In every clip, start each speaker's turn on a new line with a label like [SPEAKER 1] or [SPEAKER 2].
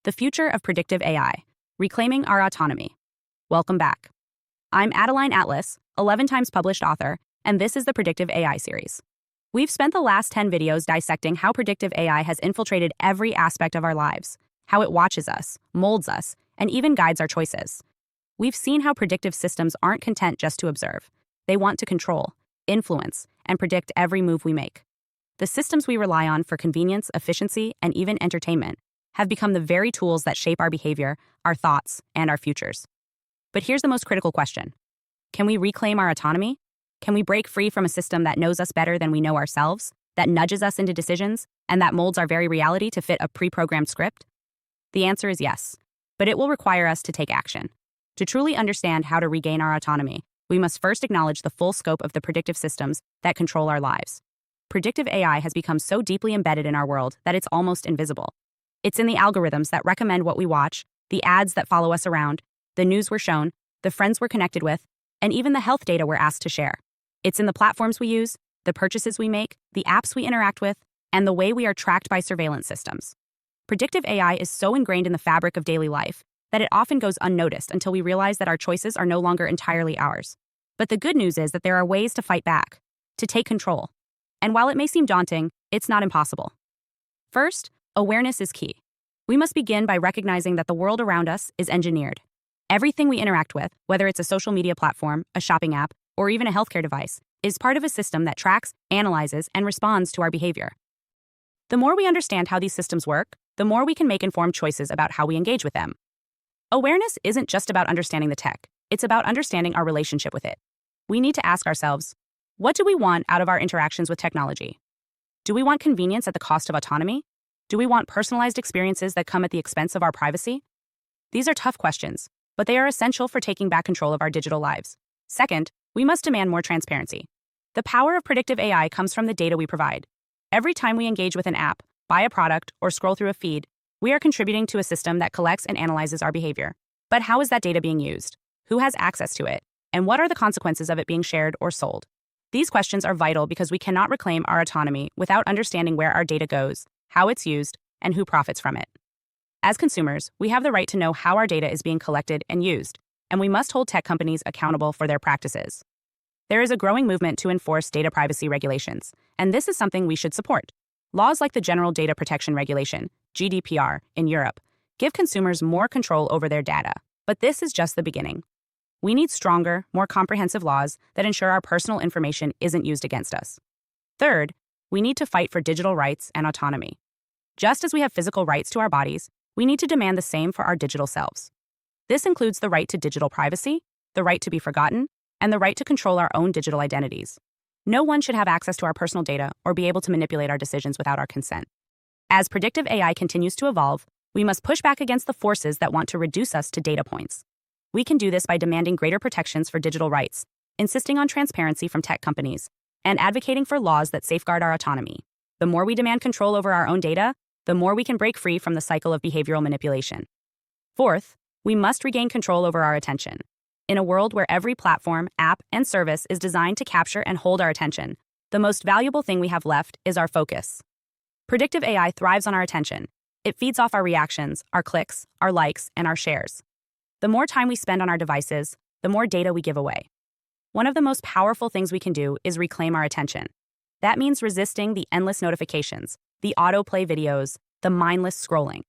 [SPEAKER 1] the future of predictive AI, reclaiming our autonomy. Welcome back. I'm Adeline Atlas, 11 times published author, and this is the Predictive AI series. We've spent the last 10 videos dissecting how predictive AI has infiltrated every aspect of our lives, how it watches us, molds us, and even guides our choices. We've seen how predictive systems aren't content just to observe. They want to control, influence, and predict every move we make. The systems we rely on for convenience, efficiency, and even entertainment have become the very tools that shape our behavior, our thoughts, and our futures. But here's the most critical question. Can we reclaim our autonomy? Can we break free from a system that knows us better than we know ourselves, that nudges us into decisions, and that molds our very reality to fit a pre-programmed script? The answer is yes, but it will require us to take action. To truly understand how to regain our autonomy, we must first acknowledge the full scope of the predictive systems that control our lives. Predictive AI has become so deeply embedded in our world that it's almost invisible. It's in the algorithms that recommend what we watch, the ads that follow us around, the news we're shown, the friends we're connected with, and even the health data we're asked to share. It's in the platforms we use, the purchases we make, the apps we interact with, and the way we are tracked by surveillance systems. Predictive AI is so ingrained in the fabric of daily life that it often goes unnoticed until we realize that our choices are no longer entirely ours. But the good news is that there are ways to fight back, to take control. And while it may seem daunting, it's not impossible. First, awareness is key. We must begin by recognizing that the world around us is engineered. Everything we interact with, whether it's a social media platform, a shopping app, or even a healthcare device, is part of a system that tracks, analyzes, and responds to our behavior. The more we understand how these systems work, the more we can make informed choices about how we engage with them. Awareness isn't just about understanding the tech, it's about understanding our relationship with it. We need to ask ourselves, what do we want out of our interactions with technology? Do we want convenience at the cost of autonomy? Do we want personalized experiences that come at the expense of our privacy? These are tough questions, but they are essential for taking back control of our digital lives. Second, we must demand more transparency. The power of predictive AI comes from the data we provide. Every time we engage with an app, buy a product, or scroll through a feed, we are contributing to a system that collects and analyzes our behavior. But how is that data being used? Who has access to it? And what are the consequences of it being shared or sold? These questions are vital because we cannot reclaim our autonomy without understanding where our data goes, how it's used, and who profits from it. As consumers, we have the right to know how our data is being collected and used, and we must hold tech companies accountable for their practices. There is a growing movement to enforce data privacy regulations, and this is something we should support. Laws like the General Data Protection Regulation, GDPR, in Europe, give consumers more control over their data, but this is just the beginning. We need stronger, more comprehensive laws that ensure our personal information isn't used against us. Third, we need to fight for digital rights and autonomy. Just as we have physical rights to our bodies, we need to demand the same for our digital selves. This includes the right to digital privacy, the right to be forgotten, and the right to control our own digital identities. No one should have access to our personal data or be able to manipulate our decisions without our consent. As predictive AI continues to evolve, we must push back against the forces that want to reduce us to data points. We can do this by demanding greater protections for digital rights, insisting on transparency from tech companies, and advocating for laws that safeguard our autonomy. The more we demand control over our own data, the more we can break free from the cycle of behavioral manipulation. Fourth, we must regain control over our attention. In a world where every platform, app, and service is designed to capture and hold our attention, the most valuable thing we have left is our focus. Predictive AI thrives on our attention. It feeds off our reactions, our clicks, our likes, and our shares. The more time we spend on our devices, the more data we give away. One of the most powerful things we can do is reclaim our attention. That means resisting the endless notifications, the autoplay videos, the mindless scrolling.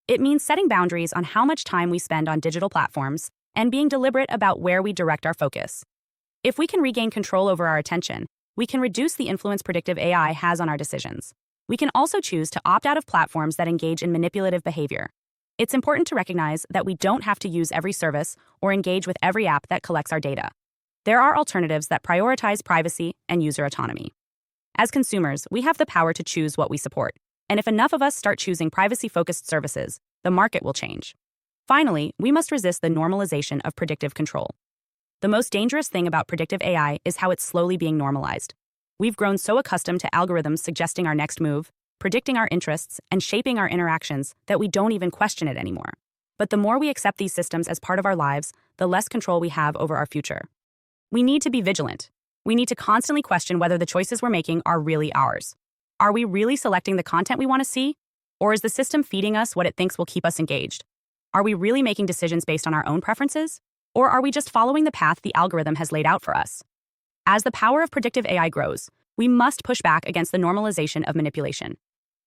[SPEAKER 1] It means setting boundaries on how much time we spend on digital platforms and being deliberate about where we direct our focus. If we can regain control over our attention, we can reduce the influence predictive AI has on our decisions. We can also choose to opt out of platforms that engage in manipulative behavior. It's important to recognize that we don't have to use every service or engage with every app that collects our data. There are alternatives that prioritize privacy and user autonomy. As consumers, we have the power to choose what we support. And if enough of us start choosing privacy-focused services, the market will change. Finally, we must resist the normalization of predictive control. The most dangerous thing about predictive AI is how it's slowly being normalized. We've grown so accustomed to algorithms suggesting our next move, predicting our interests, and shaping our interactions that we don't even question it anymore. But the more we accept these systems as part of our lives, the less control we have over our future. We need to be vigilant. We need to constantly question whether the choices we're making are really ours. Are we really selecting the content we want to see? Or is the system feeding us what it thinks will keep us engaged? Are we really making decisions based on our own preferences? Or are we just following the path the algorithm has laid out for us? As the power of predictive AI grows, we must push back against the normalization of manipulation.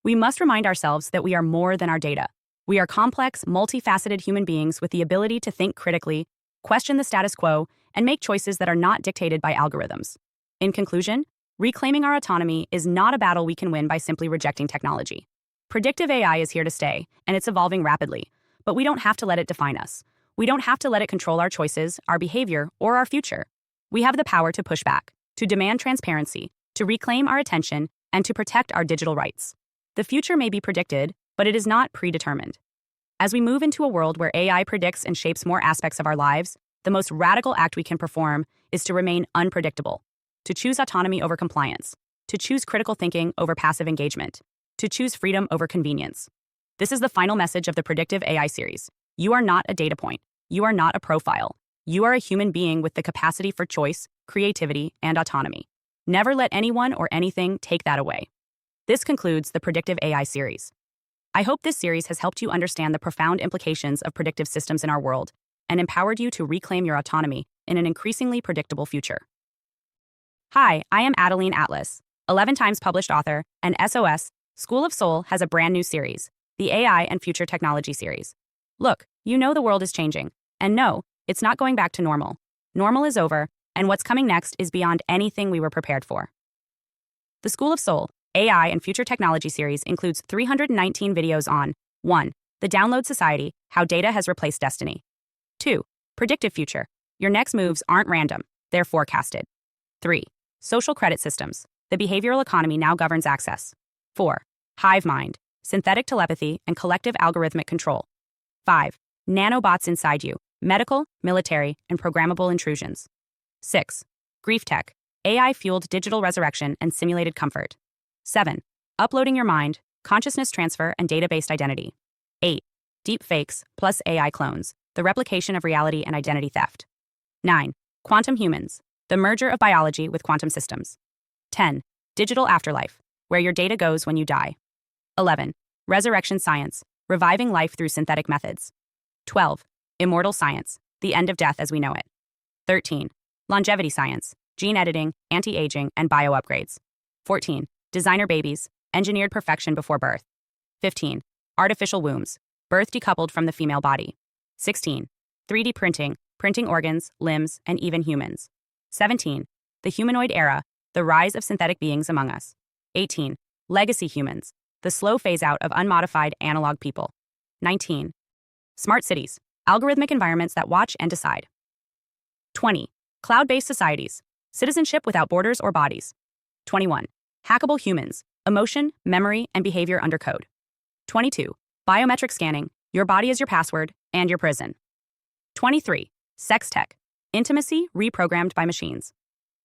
[SPEAKER 1] We must remind ourselves that we are more than our data. We are complex, multifaceted human beings with the ability to think critically, question the status quo, and make choices that are not dictated by algorithms. In conclusion, reclaiming our autonomy is not a battle we can win by simply rejecting technology. Predictive AI is here to stay, and it's evolving rapidly, but we don't have to let it define us. We don't have to let it control our choices, our behavior, or our future. We have the power to push back, to demand transparency, to reclaim our attention, and to protect our digital rights. The future may be predicted, but it is not predetermined. As we move into a world where AI predicts and shapes more aspects of our lives, the most radical act we can perform is to remain unpredictable, to choose autonomy over compliance, to choose critical thinking over passive engagement, to choose freedom over convenience. This is the final message of the Predictive AI series. You are not a data point. You are not a profile. You are a human being with the capacity for choice, creativity, and autonomy. Never let anyone or anything take that away. This concludes the Predictive AI series. I hope this series has helped you understand the profound implications of predictive systems in our world and empowered you to reclaim your autonomy in an increasingly predictable future. Hi, I am Adeline Atlas, 11 times published author, and SOS School of Soul has a brand new series, the AI and Future Technology series. Look, you know the world is changing, and no, it's not going back to normal. Normal is over, and what's coming next is beyond anything we were prepared for. The School of Soul, AI and Future Technology series includes 319 videos on 1. The Download Society, How Data Has Replaced Destiny. 2. Predictive Future, Your next moves aren't random, they're forecasted. 3. Social Credit Systems, The Behavioral Economy Now Governs Access. 4. Hive Mind, Synthetic Telepathy and Collective Algorithmic Control. 5. Nanobots Inside You, Medical, Military, and Programmable Intrusions. 6. Grief Tech, AI-Fueled Digital Resurrection and Simulated Comfort. 7. Uploading Your Mind, Consciousness Transfer and Data-Based Identity. 8. Deep Fakes plus AI Clones, The Replication of Reality and Identity Theft. 9. Quantum Humans, The Merger of Biology with Quantum Systems. 10. Digital Afterlife, Where Your Data Goes When You Die. 11. Resurrection Science, Reviving Life Through Synthetic Methods. 12. Immortal Science, The End of Death as We Know It. 13. Longevity Science, Gene Editing, Anti-Aging, and Bio-Upgrades. 14. Designer Babies, Engineered Perfection Before Birth. 15. Artificial Wombs, Birth Decoupled from the Female Body. 16. 3D Printing, Printing Organs, Limbs, and even humans. 17. The Humanoid Era, The Rise of Synthetic Beings Among Us. 18. Legacy Humans, The Slow Phase-Out of Unmodified Analog People. 19. Smart Cities, Algorithmic Environments That Watch and Decide. 20. Cloud-Based Societies, Citizenship Without Borders or Bodies. 21. Hackable Humans, Emotion, Memory, and Behavior Under Code. 22. Biometric Scanning, Your Body is Your Password and Your Prison. 23. Sex Tech, Intimacy Reprogrammed by Machines.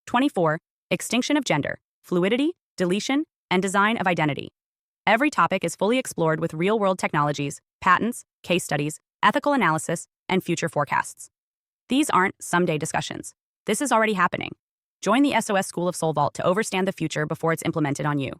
[SPEAKER 1] 24. Extinction of Gender, Fluidity, Deletion, and Design of Identity. Every topic is fully explored with real-world technologies, patents, case studies, ethical analysis, and future forecasts. These aren't someday discussions. This is already happening. Join the SOS School of Soul Vault to overstand the future before it's implemented on you.